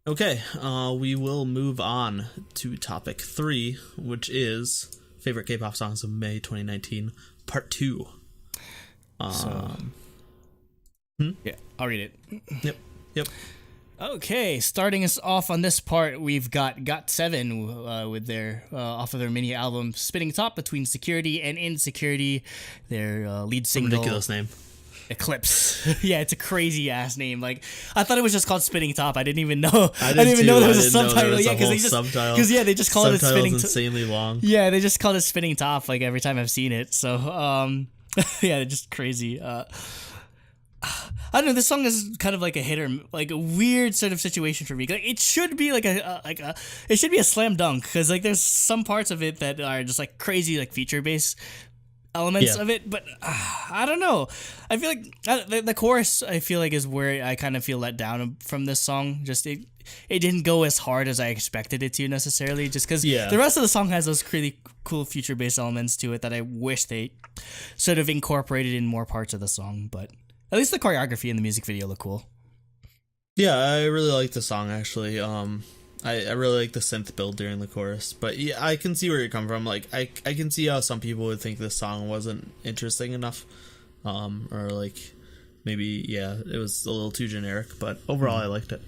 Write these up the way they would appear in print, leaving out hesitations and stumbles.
Okay, we will move on to topic 3, which is favorite K-pop songs of May 2019, part 2. Yeah, I'll read it. Yep. Okay, starting us off on this part, we've got GOT7 with their off of their mini album "Spinning Top Between Security and Insecurity." Their lead single, Ridiculous name. Eclipse. Yeah, it's a crazy ass name. Like, I thought it was just called Spinning Top. I didn't even know. I didn't even know there was a didn't know subtitle. there was Yeah, a whole subtitle. they just called it Spinning Top. Insanely long. Yeah, they just called it Spinning Top like every time I've seen it. So, yeah, just crazy. I don't know. This song is kind of like a hit or like a weird sort of situation for me. Like, it should be it should be a slam dunk because like there's some parts of it that are just like crazy like feature based elements of it, but I don't know. I feel like the chorus I feel like is where I kind of feel let down from this song. Just it didn't go as hard as I expected it to necessarily. Just because the rest of the song has those really cool future based elements to it that I wish they sort of incorporated in more parts of the song, but. At least the choreography and the music video look cool. Yeah, I really like the song, actually. I really like the synth build during the chorus. But yeah, I can see where you're coming from. Like, I can see how some people would think this song wasn't interesting enough. Or, like, maybe, it was a little too generic. But overall, I liked it.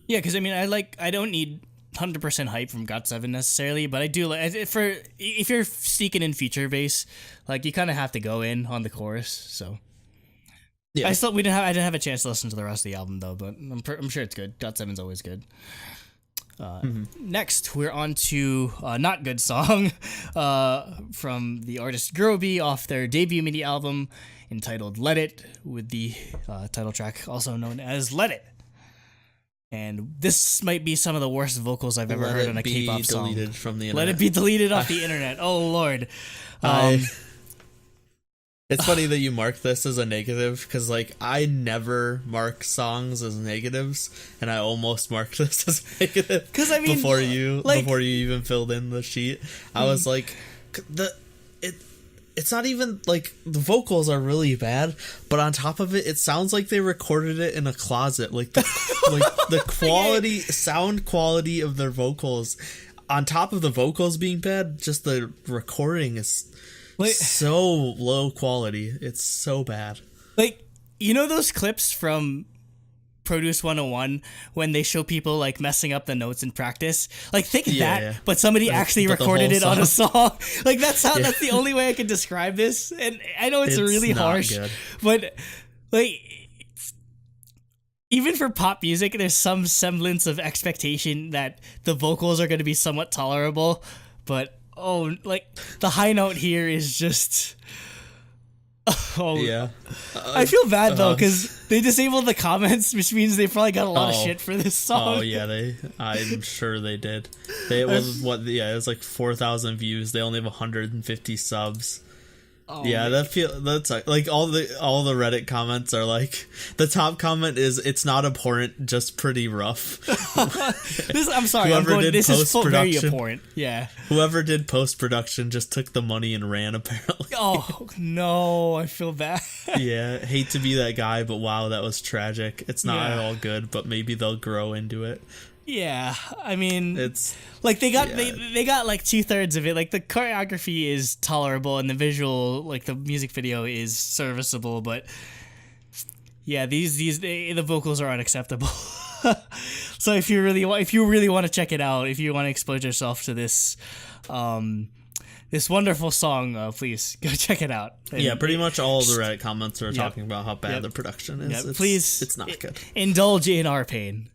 Yeah, because, I mean, I don't need 100% hype from GOT7 necessarily, but I do like, if you're seeking in feature base, like, you kind of have to go in on the chorus, so... Yeah. I didn't have a chance to listen to the rest of the album though, but I'm sure it's good. GOT7's always good. Next, we're on to a not good song from the artist grow.b off their debut mini album entitled "Let It," with the title track also known as "Let It." And this might be some of the worst vocals I've ever heard on a K-pop song. Deleted from the internet. Let it be deleted off the internet. Oh Lord. It's funny that you mark this as a negative, because, like, I never mark songs as negatives, and I almost marked this as negative. Because, I mean, before you even filled in the sheet, I was like, it's not even, like, the vocals are really bad, but on top of it, it sounds like they recorded it in a closet. Like, the quality, sound quality of their vocals, on top of the vocals being bad, just the recording is... so low quality. It's so bad. Like, you know those clips from Produce 101 when they show people like messing up the notes in practice? Like, think but somebody actually recorded it on a song. Like, that's the only way I can describe this. And I know it's really harsh, but like, even for pop music, there's some semblance of expectation that the vocals are going to be somewhat tolerable, but like, the high note here is just... I feel bad, though, because they disabled the comments, which means they probably got a lot of shit for this song. Oh, yeah, I'm sure they did. It was like 4,000 views. They only have 150 subs. Oh, yeah, that's like all the Reddit comments are like, the top comment is, "It's not abhorrent, just pretty rough." I'm sorry, this is very abhorrent. Yeah. Whoever did post-production just took the money and ran, apparently. Oh no, I feel bad. Yeah, hate to be that guy, but wow, that was tragic. It's not at all good, but maybe they'll grow into it. Yeah, I mean, it's like they got like 2/3 of it. Like, the choreography is tolerable and the visual, like the music video, is serviceable. But yeah, the vocals are unacceptable. So if you really want to check it out, if you want to expose yourself to this, this wonderful song, please go check it out. And pretty much all the Reddit comments are talking about how bad the production is. Please, it's not good. Indulge in our pain.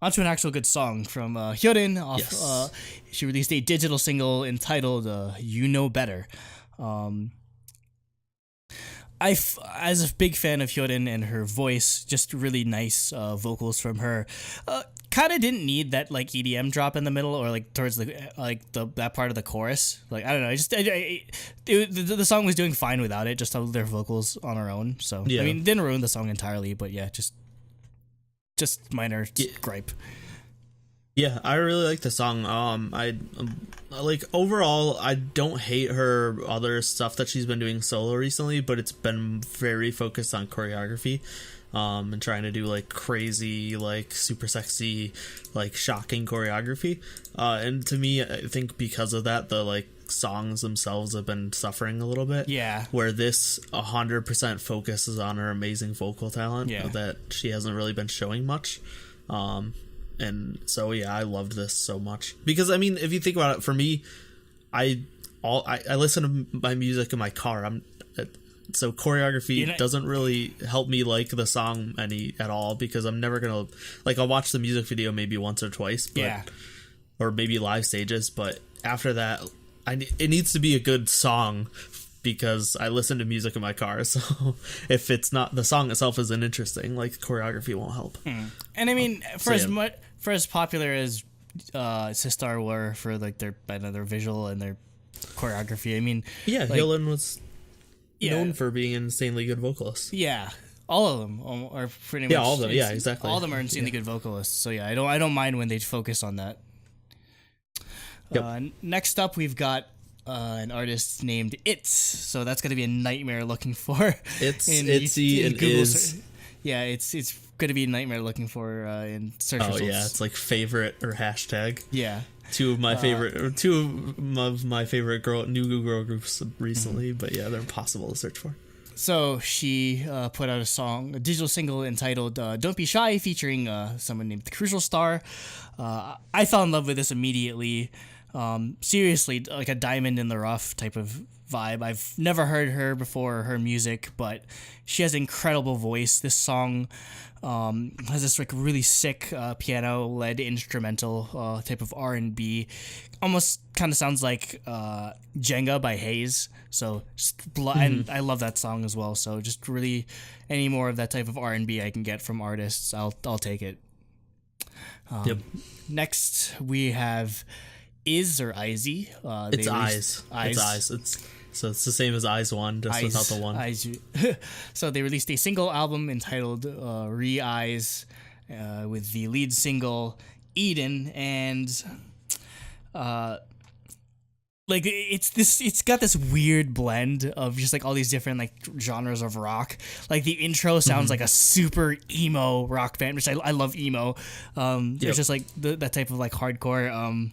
Onto an actual good song from Hyorin. She released a digital single entitled "You Know Better." As a big fan of Hyorin and her voice, just really nice vocals from her. Kind of didn't need that like EDM drop in the middle, or like towards that part of the chorus. Like, I don't know, the song was doing fine without it. Just their vocals on her own. So I mean, it didn't ruin the song entirely, but yeah, just minor gripe. Yeah, I really like the song. I like, overall, I don't hate her other stuff that she's been doing solo recently, but it's been very focused on choreography. and trying to do like crazy, like super sexy, like shocking choreography. And to me, I think because of that, the like songs themselves have been suffering a little bit. Yeah. Where this 100% focuses on her amazing vocal talent that she hasn't really been showing much. And so yeah, I loved this so much because I mean, if you think about it, for me, I listen to my music in my car. So choreography doesn't really help me like the song at all because I'm never gonna like, I'll watch the music video maybe once or twice, but or maybe live stages, but after that, it needs to be a good song because I listen to music in my car. So if it's not, the song itself isn't interesting, like choreography won't help. And I mean, for as popular as Sistar were for like their visual and their choreography, I mean, like, Hyolyn was known for being an insanely good vocalist. Yeah, all of them are pretty much. Yeah, all of them. Yeah, exactly. All of them are insanely good vocalists. So yeah, I don't mind when they focus on that. Yep. Next up, we've got an artist named It's. So that's gonna be a nightmare looking for. Itsy and Is. Yeah, it's gonna be a nightmare looking for in search results. Oh yeah, it's like favorite or hashtag. Yeah. Two of my favorite new girl groups recently, but yeah, they're impossible to search for. So she put out a digital single entitled "Don't Be Shy," featuring someone named Crucial Star. I fell in love with this immediately. Seriously, like a diamond in the rough type of vibe. I've never heard her before or her music, but she has an incredible voice. This song has this like really sick piano-led instrumental type of R&B. Almost kind of sounds like Jenga by Hayes. So and I love that song as well. So just really any more of that type of R&B I can get from artists, I'll take it. Next we have Is or Izzy. It's Eyes. It's Eyes. So it's the same as Eyes 1, just without the one. Eyes. So they released a single album entitled Re-Eyes with the lead single Eden, and like it's got this weird blend of just like all these different like genres of rock. Like the intro sounds like a super emo rock band, which I love emo. It's just like that type of like hardcore.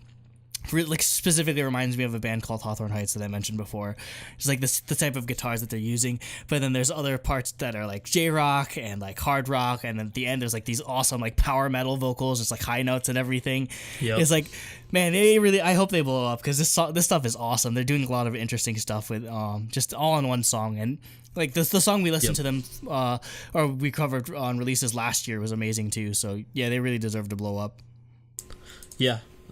Like specifically reminds me of a band called Hawthorne Heights that I mentioned before. It's like the type of guitars that they're using, but then there's other parts that are like J-rock and like hard rock, and then at the end there's like these awesome like power metal vocals, it's like high notes and everything. It's like, man, I hope they blow up because this stuff is awesome. They're doing a lot of interesting stuff with just all in one song, and like the song we listened to them or we covered on releases last year was amazing too. So yeah, they really deserve to blow up.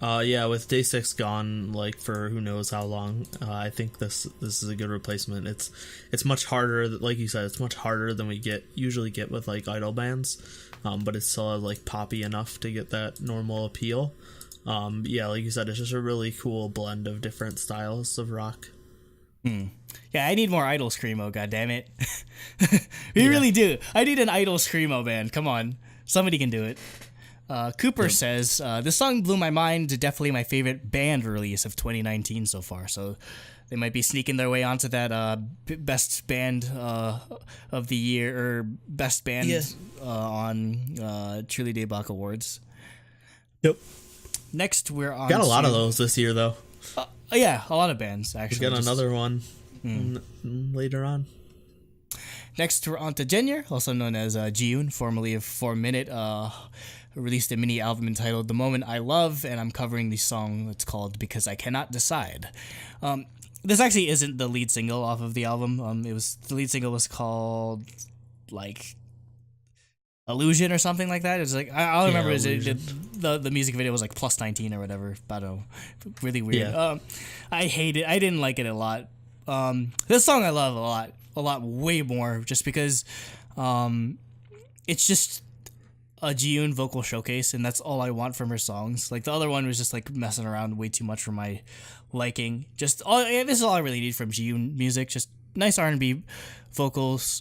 With Day 6 gone, like for who knows how long, I think this is a good replacement. It's much harder, like you said, it's much harder than we usually get with like idol bands, but it's still like poppy enough to get that normal appeal. Like you said, it's just a really cool blend of different styles of rock. Yeah, I need more idol screamo, goddammit. We really do. I need an idol screamo band. Come on, somebody can do it. Cooper says, this song blew my mind, definitely my favorite band release of 2019 so far. So they might be sneaking their way onto that best band of the year, or best band on Truly Daebak Awards. Yep. Next, we're on. Got a lot of those this year, though. Yeah, a lot of bands, actually. We got another one later on. Next, we're on to Jenya, also known as Jiyoon, formerly of 4 Minute. Released a mini album entitled The Moment I Love, and I'm covering the song that's called Because I Cannot Decide. This actually isn't the lead single off of the album. The lead single was called like Illusion or something like that. It's like I remember the music video was like plus 19 or whatever. I don't know, really weird. I hate it. I didn't like it a lot. This song I love a lot, way more, just because it's just a Jiyoon vocal showcase, and that's all I want from her songs. Like the other one was just like messing around way too much for my liking. This is all I really need from Jiyoon music. Just nice R&B vocals,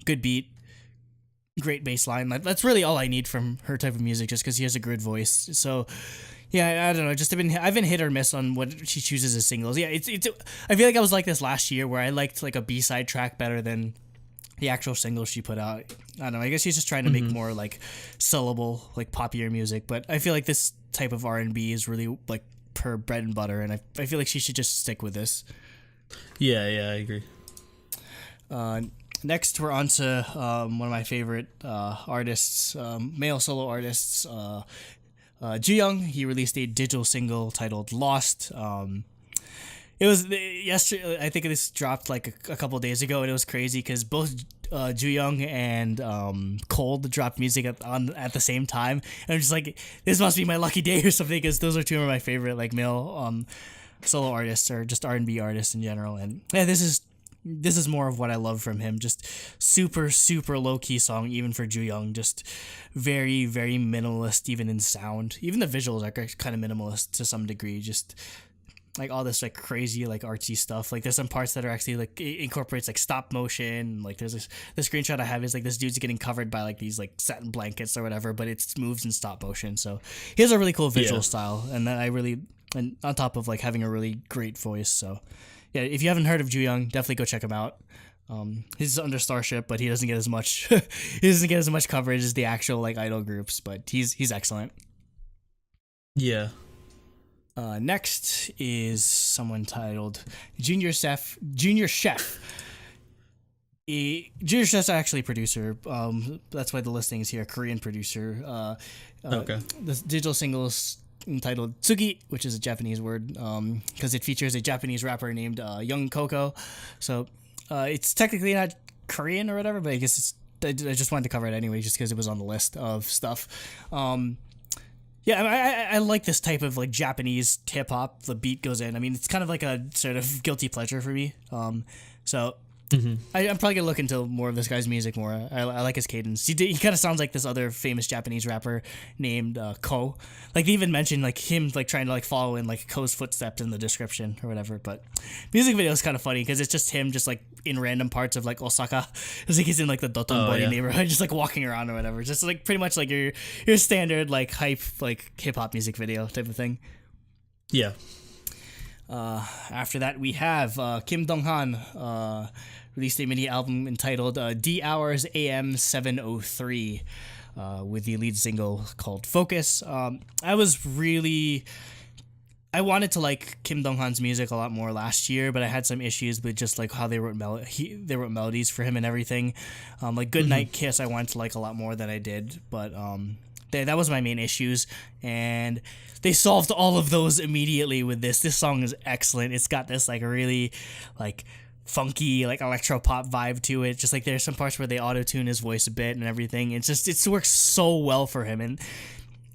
good beat, great bass line. That's really all I need from her type of music, just because she has a good voice. So yeah, I don't know. I've been hit or miss on what she chooses as singles. Yeah, it's. I feel like I was like this last year, where I liked like a B-side track better than the actual single she put out. I don't know. I guess she's just trying to make more like syllable, like poppier music. But I feel like this type of R&B is really like her bread and butter, and I feel like she should just stick with this. Yeah, I agree. Next, we're on to one of my favorite artists, male solo artists, Ju-young. He released a digital single titled "Lost." It was yesterday. I think this dropped like a couple days ago, and it was crazy because both Ju-young and Cold dropped music at the same time, and I'm just like, this must be my lucky day or something, because those are two of my favorite like male solo artists, or just R&B artists in general. And yeah, this is more of what I love from him. Just super low key song, even for Ju-young. Just very minimalist, even in sound. Even the visuals are kind of minimalist to some degree. Just like all this like crazy like artsy stuff. Like there's some parts that are actually like it incorporates like stop motion. Like there's the screenshot I have is like this dude's getting covered by like these like satin blankets or whatever, but it moves in stop motion. So he has a really cool visual style, and that and on top of like having a really great voice. So yeah, if you haven't heard of Ju-young, definitely go check him out. He's under Starship, but he doesn't get as much coverage as the actual like idol groups, but he's excellent. Yeah. Next is someone titled Junior Chef. Junior Chef's actually a producer. That's why the listing is here. A Korean producer. Okay. The digital singles entitled Tsugi, which is a Japanese word, because it features a Japanese rapper named Young Coco. So it's technically not Korean or whatever, but I guess I just wanted to cover it anyway, just because it was on the list of stuff. Yeah, I like this type of like Japanese hip hop. The beat goes in. I mean, it's kind of like a sort of guilty pleasure for me. So I'm probably gonna look into more of this guy's music more. I like his cadence. He kind of sounds like this other famous Japanese rapper named Ko. Like they even mentioned like him like trying to like follow in like Ko's footsteps in the description or whatever. But music video is kind of funny because it's just him just like in random parts of like Osaka. It's like he's in like the Dotonbori neighborhood, just like walking around or whatever. Just like pretty much like your standard like hype like hip hop music video type of thing. Yeah. After that, we have Kim Donghan released a mini album entitled D Hours AM 703 with the lead single called Focus. I wanted to like Kim Donghan's music a lot more last year, but I had some issues with just like how they wrote melodies for him and everything. Like Good Night Kiss, I wanted to like a lot more than I did, but that was my main issues, and they solved all of those immediately with this. This song is excellent. It's got this like really like funky like electro pop vibe to it. Just like there's some parts where they auto-tune his voice a bit and everything. It works so well for him, and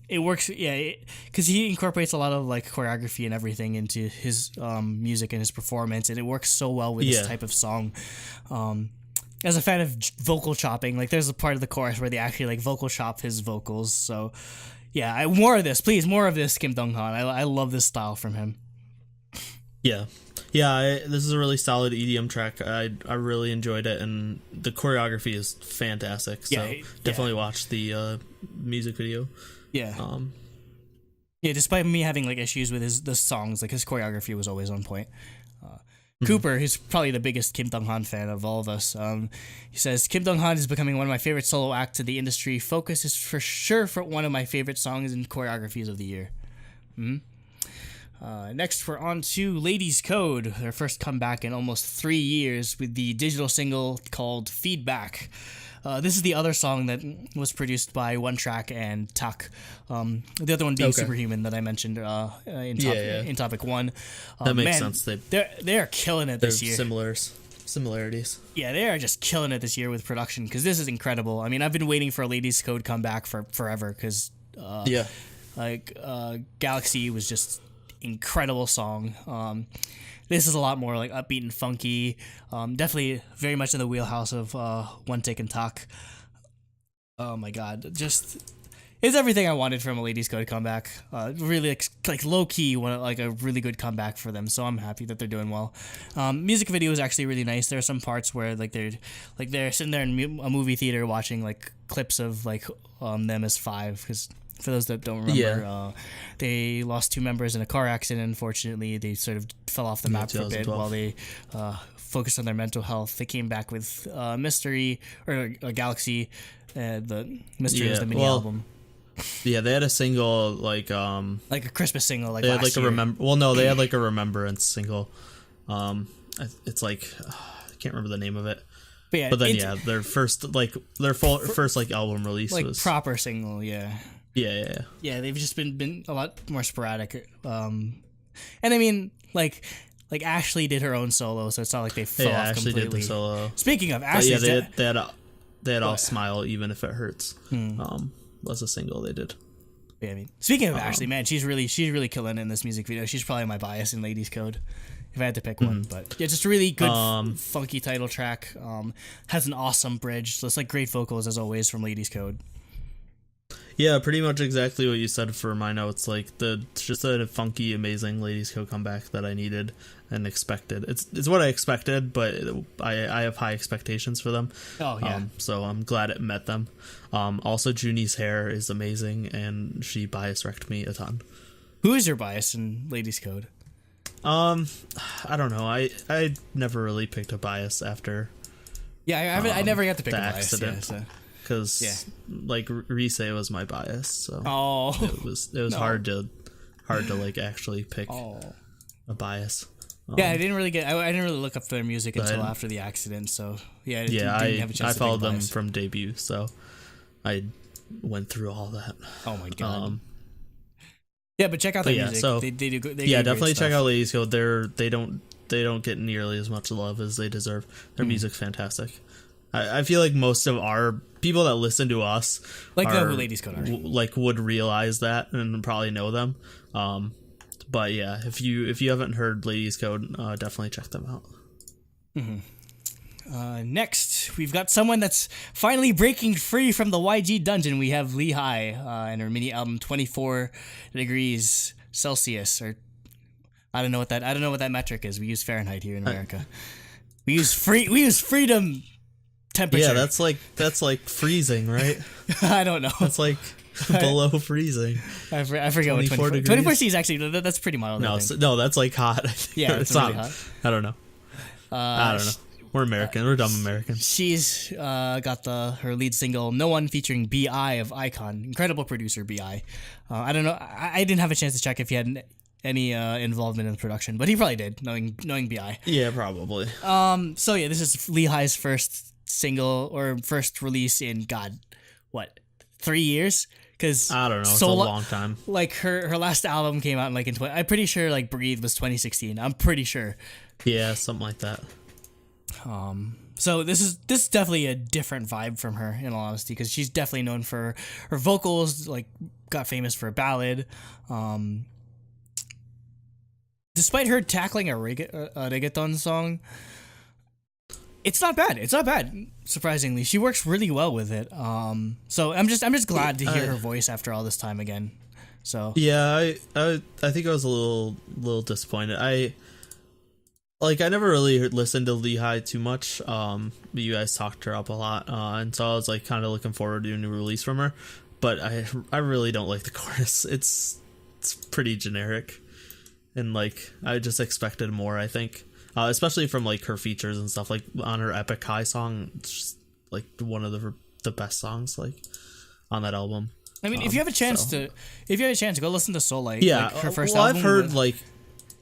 it works because he incorporates a lot of like choreography and everything into his music and his performance, and it works so well with this type of song. As a fan of vocal chopping, like there's a part of the chorus where they actually like vocal chop his vocals. So yeah, more of this, please, more of this, Kim Donghan. I love this style from him. Yeah, this is a really solid EDM track. I really enjoyed it, and the choreography is fantastic. So definitely watch the music video. Yeah. Despite me having like issues with the songs, like his choreography was always on point. Cooper, who's probably the biggest Kim Donghan fan of all of us, he says, Kim Donghan is becoming one of my favorite solo acts in the industry. Focus is for sure for one of my favorite songs and choreographies of the year. Next, we're on to Ladies Code, their first comeback in almost 3 years with the digital single called Feedback. This is the other song that was produced by One Track and Tak. The other one being Superhuman that I mentioned in topic one. That makes sense. They are killing it this year. Similarities. Yeah, they are just killing it this year with production, because this is incredible. I mean, I've been waiting for a Ladies Code comeback for forever, because Galaxy was just incredible song. This is a lot more like upbeat and funky. Definitely very much in the wheelhouse of One Take and Talk. Oh my god, just it's everything I wanted from a Ladies Code comeback. Really like low key, like a really good comeback for them. So I'm happy that they're doing well. Music video is actually really nice. There are some parts where like they're sitting there in a movie theater watching like clips of like them as Five, because for those that don't remember, they lost 2 members in a car accident. Unfortunately, they sort of fell off the map for a bit while they focused on their mental health. They came back with Mystery or Galaxy. The Mystery was the mini album. Yeah, they had a single like a Christmas single like they last had like year. a remember. Well, no, they had like a remembrance single. It's like I can't remember the name of it. But then their first first like album release like was proper single. Yeah. Yeah. They've just been a lot more sporadic. And I mean like Ashley did her own solo, so it's not like they fell off Ashley completely. did the solo. Speaking of Ashley, they had All Smile Even If It Hurts. Was a single they did. Yeah, I mean, speaking of Ashley, man, she's really killing in this music video. She's probably my bias in Ladies Code, if I had to pick one. But yeah, just a really good, funky title track. Has an awesome bridge. So it's like great vocals as always from Ladies Code. Yeah, pretty much exactly what you said for my notes. Like just a funky, amazing Ladies Code comeback that I needed and expected. It's what I expected, but I have high expectations for them. Oh yeah. So I'm glad it met them. Also, Junie's hair is amazing, and she bias wrecked me a ton. Who is your bias in Ladies Code? I don't know. I never really picked a bias after. Yeah, I never got to pick a bias. Accident. Yeah, so. Because like Rise was my bias, so it was hard to like actually pick a bias. I didn't really look up their music until after the accident, so I didn't have a chance. I followed them from debut, so I went through all that. Oh my god. Yeah, but check out their music. So they do definitely check out Ladies Code. They don't get nearly as much love as they deserve. Their music's fantastic. I feel like most of our people that listen to us know who Ladies Code are. Would realize that and probably know them. But yeah, if you haven't heard Ladies Code, definitely check them out. Next, we've got someone that's finally breaking free from the YG dungeon. We have Lehigh and her mini album 24 degrees Celsius, or I don't know what that metric is. We use Fahrenheit here in America. We use freedom temperature. Yeah, that's like freezing, right? I don't know. That's like below freezing. I forget what 24 degrees. 24 C is actually that's pretty mild. No, that's like hot. Yeah, it's really hot. I don't know. I don't know. We're American. We're dumb Americans. She's got her lead single "No One" featuring B.I. of Icon, incredible producer B.I. I don't know. I didn't have a chance to check if he had any involvement in the production, but he probably did, knowing B.I. Yeah, probably. So yeah, this is Lehigh's first single or first release in 3 years? Because I don't know. It's a long time. Like her last album came out in I'm pretty sure like Breathe was 2016. I'm pretty sure. Yeah, something like that. So this is definitely a different vibe from her, in all honesty, because she's definitely known for her vocals. Like, got famous for a ballad. Despite her tackling a reggaeton song, it's not bad. It's not bad. Surprisingly, she works really well with it. So I'm just glad to hear her voice after all this time again. So yeah, I think I was a little disappointed. I never really listened to Lehigh too much. You guys talked her up a lot, and so I was like kind of looking forward to a new release from her. But I really don't like the chorus. It's pretty generic, and like I just expected more. I think, especially from like her features and stuff. Like on her Epic High song, it's just like one of the best songs like on that album. I mean, if you have a chance to go listen to Soul Light. Yeah, like her first well, album.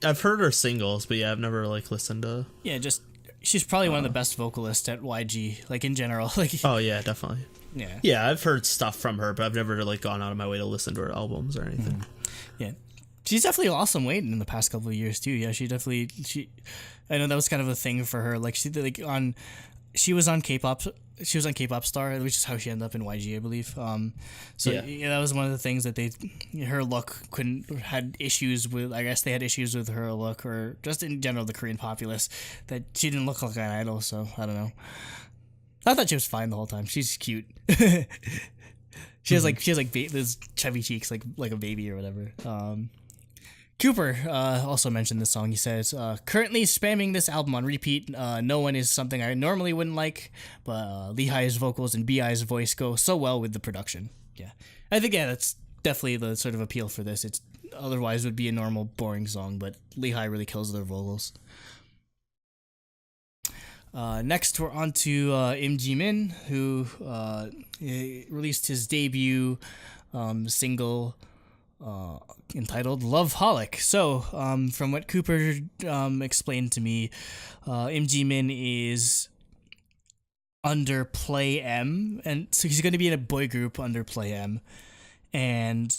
I've heard her singles, but yeah, I've never like listened to. Yeah, just she's probably one of the best vocalists at YG, like in general. Like, oh yeah, definitely. Yeah. Yeah, I've heard stuff from her, but I've never like gone out of my way to listen to her albums or anything. Yeah, she's definitely lost some weight in the past couple of years too. Yeah, I know that was kind of a thing for her. Like she was on K-pop. She was on K-pop Star, which is how she ended up in YG, I believe. Yeah, that was one of the things that her look had issues with. I guess they had issues with her look, or just in general the Korean populace, that she didn't look like an idol. So I don't know. I thought she was fine the whole time. She's cute. She has those chubby cheeks, like a baby or whatever. Cooper also mentioned this song. He says, currently spamming this album on repeat. No One is something I normally wouldn't like, but Lehigh's vocals and B.I.'s voice go so well with the production. Yeah. I think, that's definitely the sort of appeal for this. It's otherwise would be a normal, boring song, but Lehigh really kills their vocals. Next, we're on to Im Ji-min, who released his debut single entitled Loveholic. So, from what Cooper explained to me, Im Ji-min is under Play M, and so he's going to be in a boy group under Play M. And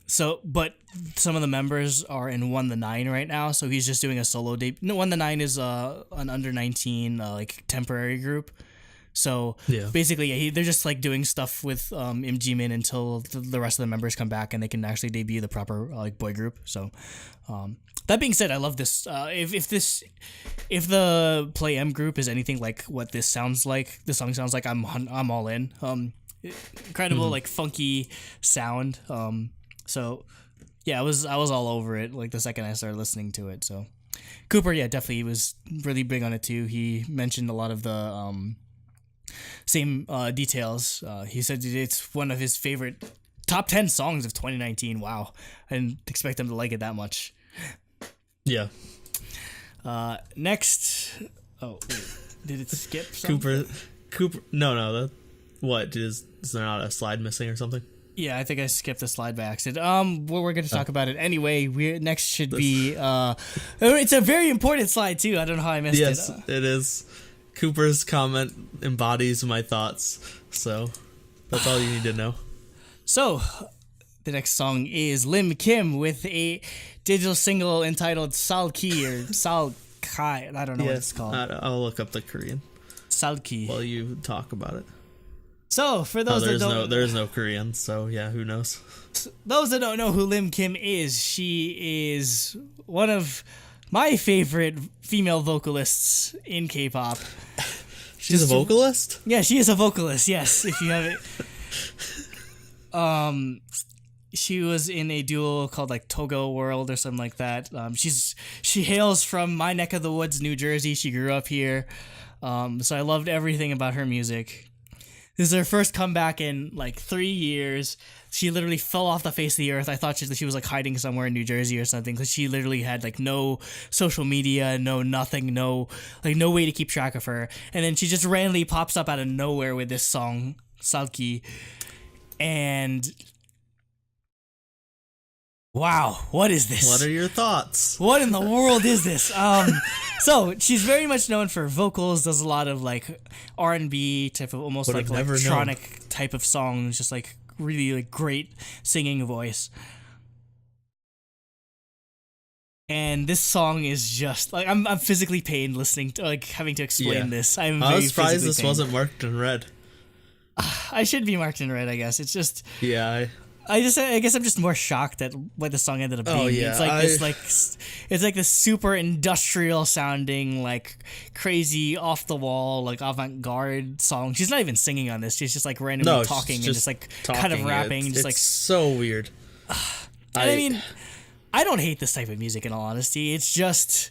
so, but some of the members are in 1THE9 right now, so he's just doing a solo debut. No, 1THE9 is an under 19 like temporary group. So basically, they're just like doing stuff with Im Ji-min until the rest of the members come back and they can actually debut the proper like boy group. So that being said, I love this. If the Play M group is anything like what this sounds like, the song sounds like, I'm all in. Incredible like funky sound. So yeah, I was all over it like the second I started listening to it. So Cooper, yeah, definitely was really big on it too. He mentioned a lot of the same details. He said it's one of his favorite top 10 songs of 2019. Wow. I didn't expect him to like it that much. Yeah. Next. Oh, wait. Did it skip something? Cooper. No. What? Is there not a slide missing or something? Yeah, I think I skipped the slide by accident. Well, we're going to talk about it anyway. Next should be. It's a very important slide too. I don't know how I missed it. Yes, it is. Cooper's comment embodies my thoughts, so that's all you need to know. So, the next song is Lim Kim with a digital single entitled Salki or Salkai. I don't know what it's called. I'll look up the Korean. Salki. While you talk about it. So, for those that don't... there's no Korean, so yeah, who knows? Those that don't know who Lim Kim is, she is one of my favorite female vocalists in K-pop. She's a vocalist? Yeah, she is a vocalist, yes, if you have it. She was in a duo called like Togo World or something like that. She hails from my neck of the woods, New Jersey. She grew up here. So I loved everything about her music. This is her first comeback in like 3 years. She literally fell off the face of the earth. I thought she was like hiding somewhere in New Jersey or something, because she literally had like no social media, no nothing, no way to keep track of her. And then she just randomly pops up out of nowhere with this song, Salki. And wow, what is this? What are your thoughts? What in the world is this? So she's very much known for vocals, does a lot of like R&B type of almost like electronic type of songs, just like really like great singing voice. And this song is just like I'm physically pained listening to like having to explain this. I was surprised this wasn't marked in red. I should be marked in red, I guess. It's just I guess I'm just more shocked at what the song ended up being. It's like it's like this super industrial sounding, like crazy off the wall, like avant-garde song. She's not even singing on this. She's just like randomly talking and just like kind of rapping. It's like so weird. I mean, I don't hate this type of music in all honesty. It's just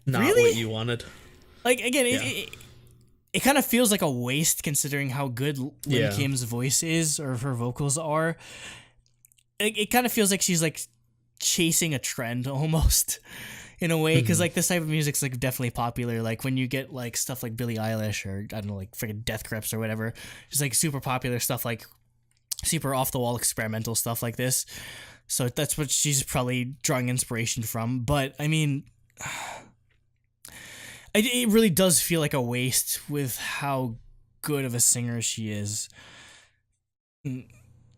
not really what you wanted. Like again, it kind of feels like a waste considering how good Lim Kim's voice is, or her vocals are. It kind of feels like she's like chasing a trend almost in a way, because like this type of music's like definitely popular. Like when you get like stuff like Billie Eilish or I don't know, like freaking Death Grips or whatever, just like super popular stuff, like super off the wall experimental stuff like this. So that's what she's probably drawing inspiration from. But I mean, it really does feel like a waste with how good of a singer she is.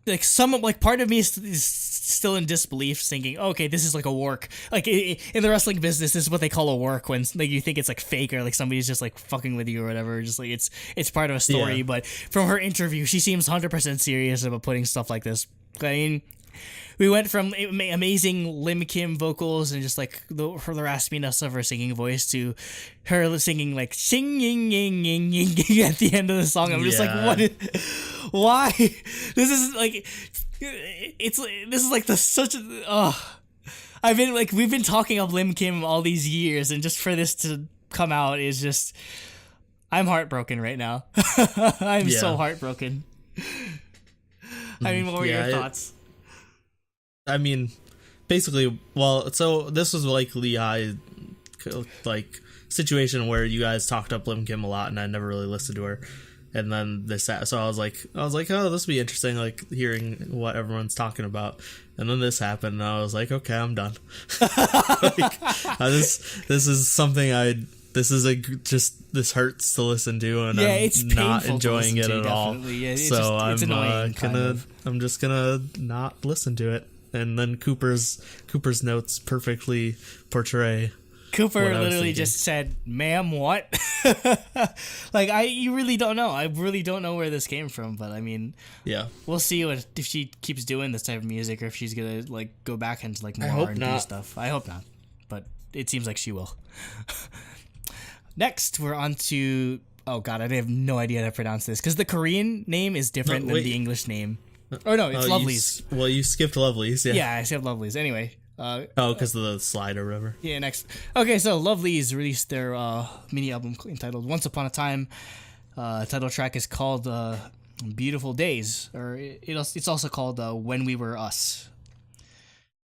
Like part of me is still in disbelief, thinking, okay, this is like a work. Like in the wrestling business, this is what they call a work, when like you think it's like fake or like somebody's just like fucking with you or whatever. Just like it's part of a story. But from her interview, she seems 100% serious about putting stuff like this. I mean, we went from amazing Lim Kim vocals and just like the raspiness of her singing voice to her singing like singing at the end of the song. I'm just like, why? This is like, this is like we've been talking of Lim Kim all these years, and just for this to come out is just, I'm heartbroken right now. I'm so heartbroken. I mean, what were your thoughts? I mean, basically, so this was like Lehigh, like situation where you guys talked up Lim Kim a lot, and I never really listened to her. And then so I was like, oh, this would be interesting, like hearing what everyone's talking about. And then this happened, and I was like, okay, I'm done. This is something this hurts to listen to, and it's I'm not enjoying it at all. Yeah, so it's annoying, I'm just gonna not listen to it. And then Cooper's notes perfectly portray. Cooper literally just said, "Ma'am, what?" You really don't know. I really don't know where this came from, but I mean, yeah, we'll see if she keeps doing this type of music, or if she's gonna like go back into like more R&B stuff. I hope not, but it seems like she will. Next, we're on to oh god, I have no idea how to pronounce this because the Korean name is different than the English name. Oh no, it's Lovelyz. You skipped Lovelyz. Yeah, I skipped Lovelyz. Anyway. Because of the slide or whatever. Yeah, next. Okay, so Lovelyz released their mini album entitled Once Upon a Time. Title track is called Beautiful Days, or it's also called When We Were Us.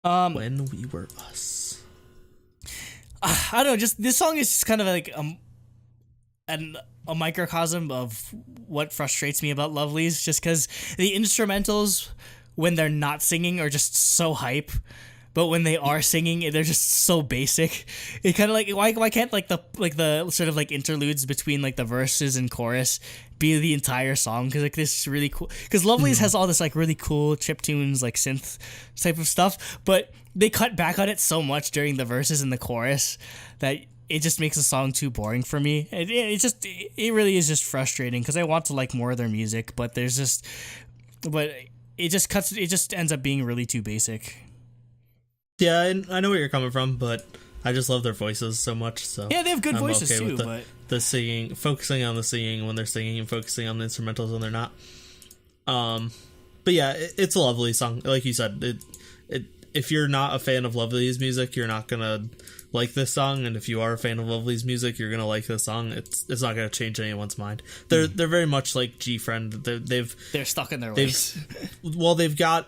When We Were Us. I don't know, just this song is just kind of like a microcosm of what frustrates me about Lovelyz, just because the instrumentals, when they're not singing, are just so hype. But when they are singing, they're just so basic. It kind of like why can't like the sort of like interludes between like the verses and chorus be the entire song? Because like this is really cool. Because Lovelyz has all this like really cool chiptunes, like synth type of stuff, but they cut back on it so much during the verses and the chorus that it just makes the song too boring for me. It really is just frustrating because I want to like more of their music, but it just ends up being really too basic. Yeah, I know where you're coming from, but I just love their voices so much. So yeah, they have good voices too. But the singing, focusing on the singing when they're singing, and focusing on the instrumentals when they're not. But yeah, it's a lovely song. Like you said, if you're not a fan of Lovelyz music, you're not gonna like this song, and if you are a fan of Lovelyz music, you're gonna like this song. It's not gonna change anyone's mind. They're very much like G-Friend. They're stuck in their ways. They've got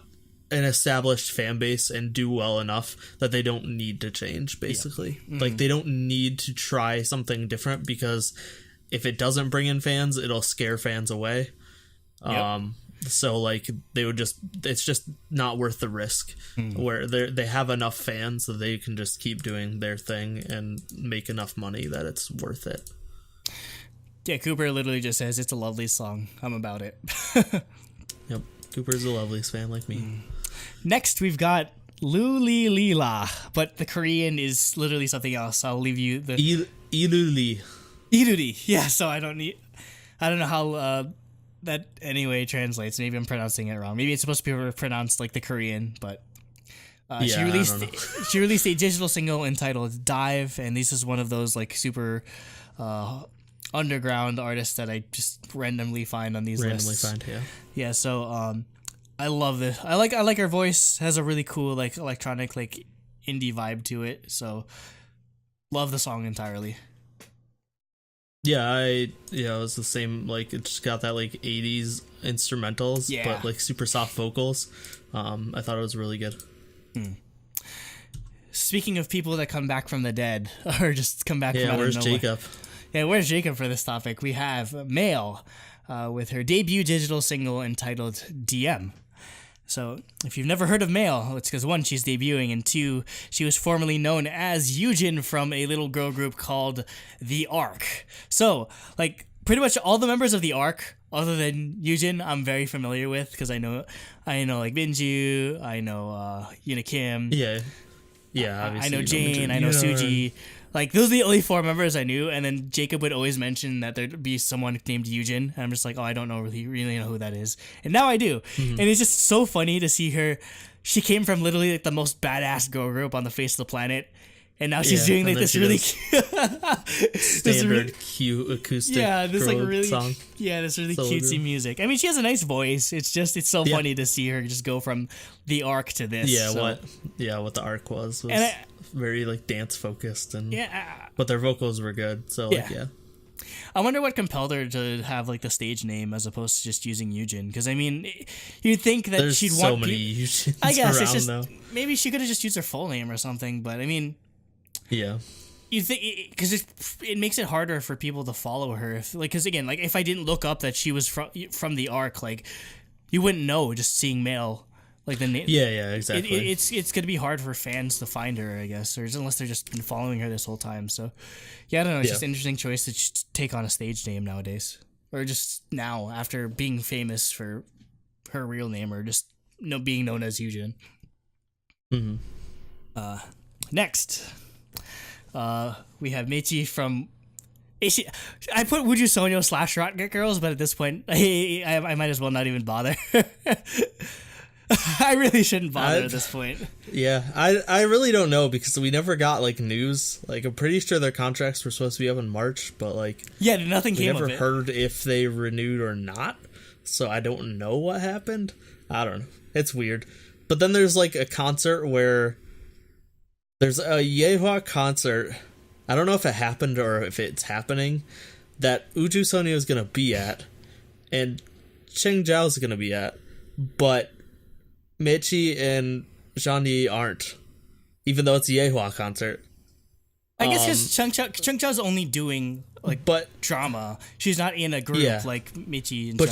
an established fan base and do well enough that they don't need to change, basically. Yeah. Like they don't need to try something different, because if it doesn't bring in fans, it'll scare fans away. Yep. So like it's just not worth the risk. Where they have enough fans that they can just keep doing their thing and make enough money that it's worth it. Yeah, Cooper literally just says it's a lovely song. I'm about it. Yep, Cooper's a Lovelyz fan like me. Next, we've got Luli Lila, but the Korean is literally something else. I'll leave you the Iluli. Yeah, so I don't know how that anyway translates. Maybe I'm pronouncing it wrong. Maybe it's supposed to be pronounced like the Korean, but she released a digital single entitled Dive, and this is one of those like super underground artists that I just randomly find on these lists. Yeah, so I love this. I like her voice. Has a really cool like electronic like indie vibe to it. So love the song entirely. Yeah, it was the same. Like it just got that like 80s instrumentals, but like super soft vocals. I thought it was really good. Speaking of people that come back from the dead or just come back from out of nowhere. Where's Jacob? Yeah, where's Jacob for this topic? We have Male with her debut digital single entitled DM. So, if you've never heard of Male, it's because 1, she's debuting, and 2, she was formerly known as Yujin from a little girl group called The Ark. So, like, pretty much all the members of The Ark, other than Yujin, I'm very familiar with, because I know like Minju, I know Yuna Kim. Yeah, I know Jane, I know Suji. Like, those are the only 4 members I knew, and then Jacob would always mention that there'd be someone named Yujin, and I'm just like, oh, I don't really know who that is. And now I do. And it's just so funny to see her. She came from literally like the most badass girl group on the face of the planet, and now she's doing like this really standard cute acoustic this like really song. This really cutesy music. I mean, she has a nice voice. It's so funny to see her just go from The Ark to this. What the Ark was very like dance focused, and but their vocals were good. So I wonder what compelled her to have like the stage name as opposed to just using Yujin, because I mean, you'd think that there's she'd so want many Yujins I guess around, it's just though. Maybe she could have just used her full name or something, but I mean, you think because it makes it harder for people to follow her, because again, like if I didn't look up that she was from the arc, like you wouldn't know just seeing male. Like the name, yeah, exactly. It's gonna be hard for fans to find her, I guess, or unless they're just been following her this whole time. So, yeah, I don't know. It's just an interesting choice to take on a stage name nowadays, or just now after being famous for her real name, or just being known as Hyujin. Mm-hmm. Next, we have Meiji from. I put Would You Sonyo / Rocket Girls, but at this point, I might as well not even bother. I really shouldn't bother at this point. Yeah, I really don't know because we never got like news. Like I'm pretty sure their contracts were supposed to be up in March, but like nothing came of it. We never heard if they renewed or not. So I don't know what happened. I don't know. It's weird. But then there's like a concert where there's a Yehua concert. I don't know if it happened or if it's happening that Uju Sonyo is gonna be at, and Cheng Zhao is gonna be at, but Meiji and Zhang aren't, even though it's a Yehua concert. I guess because Cheng Chao's only doing drama. She's not in a group like Meiji and But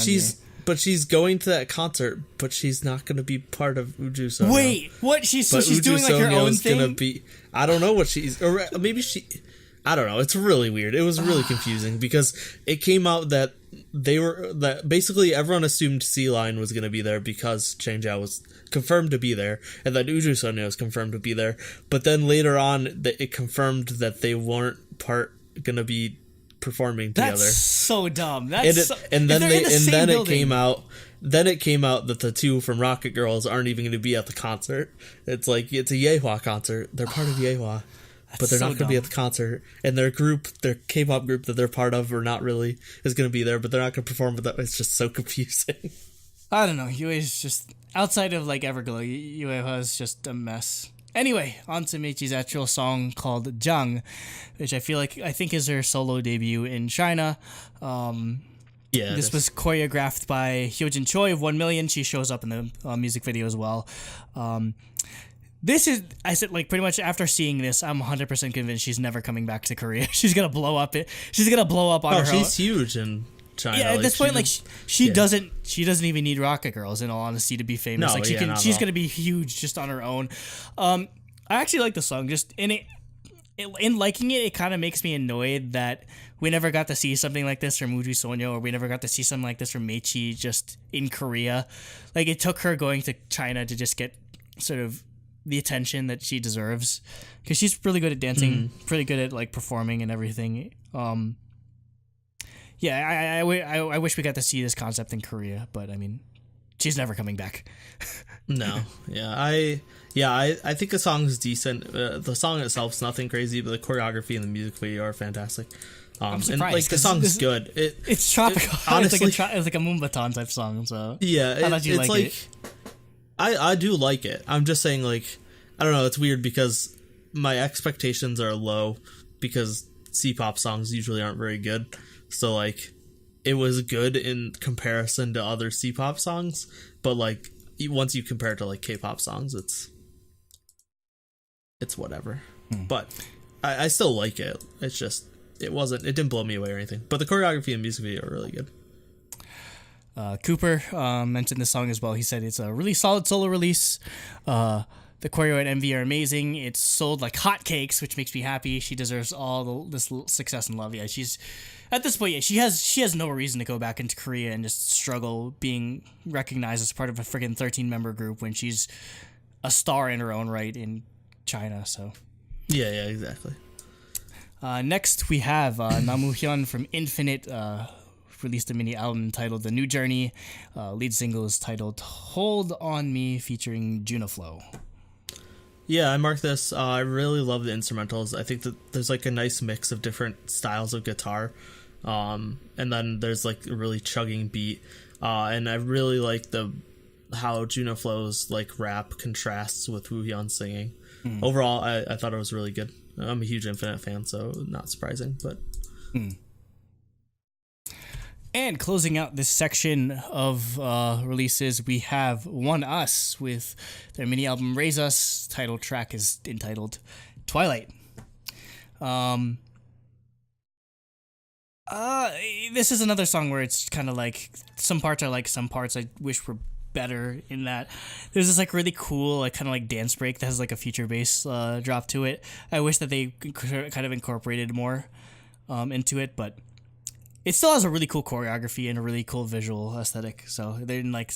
she's going to that concert, but she's not going to be part of Uju Sonyo. Wait, what? She's doing like her own thing? Gonna be, I don't know what she's, or maybe she, I don't know. It's really weird. It was really confusing because it came out that basically everyone assumed C-Line was going to be there because Cheng Zhao was confirmed to be there, and then Uju Sonyo was confirmed to be there. But then later on, it confirmed that they weren't going to be performing together. That's so dumb. Then it came out. Then it came out that the two from Rocket Girls aren't even going to be at the concert. It's like it's a Yehua concert. They're part of Yehua. But they're not going to be at the concert, and their K-pop group that they're part of, or not really, is going to be there, but they're not going to perform with that. It's just so confusing. I don't know. Yue is just, outside of like Everglow, Yue is just a mess. Anyway, on to Meichi's actual song called Jang, which I think is her solo debut in China. This was choreographed by Hyojin Choi of 1 Million. She shows up in the music video as well. This is, I said, like, pretty much after seeing this, I'm 100% convinced she's never coming back to Korea. She's gonna blow up on her own. She's huge in China. Yeah, at this point, she doesn't even need Rocket Girls, in all honesty, to be famous. She's gonna be huge just on her own. I actually like the song. Just in liking it kind of makes me annoyed that we never got to see something like this from Uju Sonyo, or we never got to see something like this from Meichi just in Korea. Like, it took her going to China to just get sort of the attention that she deserves, because she's really good at dancing, pretty good at like performing and everything. I wish we got to see this concept in Korea, but I mean, she's never coming back. No, I think the song is decent. The song itself's nothing crazy, but the choreography and the music video are fantastic. I'm surprised, and the song's good. It's tropical. Honestly, it's like a Moombahton type song. So yeah, I thought you liked it. I do like it. I'm just saying, like, I don't know, it's weird because my expectations are low because C-pop songs usually aren't very good. So, like, it was good in comparison to other C-pop songs, but, like, once you compare it to, like, K-pop songs, it's whatever. But I still like it. It's just, it didn't blow me away or anything. But the choreography and music video are really good. Cooper mentioned this song as well. He said it's a really solid solo release. The choreo and MV are amazing. It's sold like hotcakes, which makes me happy. She deserves all this success and love. Yeah, she's at this point. Yeah, she has no reason to go back into Korea and just struggle being recognized as part of a freaking 13-member group when she's a star in her own right in China. So yeah, exactly. Next we have Namu Hyun from Infinite. Released a mini album titled The New Journey. Lead single is titled Hold On Me, featuring Junaflow. Yeah, I marked this. I really love the instrumentals. I think that there's like a nice mix of different styles of guitar. And then there's like a really chugging beat. And I really like how Junaflow's like rap contrasts with Woo Hyun's singing. Overall, I thought it was really good. I'm a huge Infinite fan, so not surprising, but... And closing out this section of releases, we have ONEUS with their mini album Raise Us. Title track is entitled Twilight. This is another song where it's kind of like some parts are like some parts I wish were better in that. There's this like really cool like kind of like dance break that has like a future bass drop to it. I wish that they kind of incorporated more into it, but it still has a really cool choreography and a really cool visual aesthetic. So they didn't like.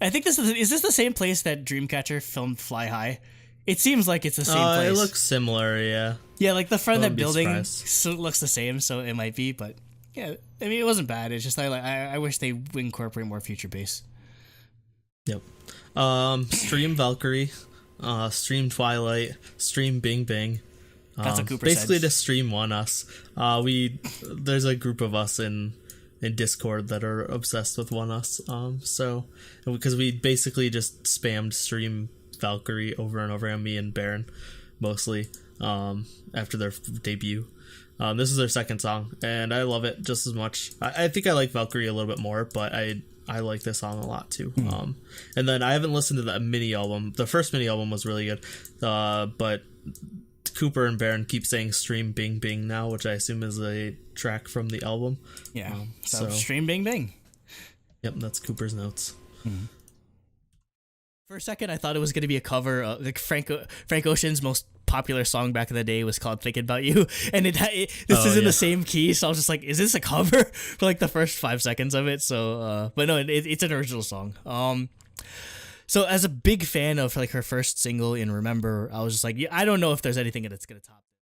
I think this is the same place that Dreamcatcher filmed Fly High. It seems like it's the same place. It looks similar, yeah. Yeah, like the front of that building surprised. looks the same, so it might be. But yeah, I mean, it wasn't bad. It's just I wish they would incorporate more future bass. Yep. Stream Valkyrie, Stream Twilight, Stream Bing Bing. That's what Cooper basically said. to stream ONEUS. There's a group of us in Discord that are obsessed with ONEUS. So because we basically just spammed Stream Valkyrie over and over on me and Baron mostly after their debut. This is their second song and I love it just as much. I think I like Valkyrie a little bit more, but I like this song a lot too. And then I haven't listened to that mini album. The first mini album was really good, but Cooper and Baron keep saying Stream Bing Bing now, which I assume is a track from the album. Yeah, so Stream Bing Bing. Yep, that's Cooper's notes. For a second, I thought it was going to be a cover of like Frank Ocean's most popular song back in the day was called "Thinking About You," and this is in the same key. So I was just like, "Is this a cover?" for like the first 5 seconds of it. So, but no, it's an original song. So as a big fan of like her first single in Remember, I was just like, yeah, I don't know if there's anything that's going to top it.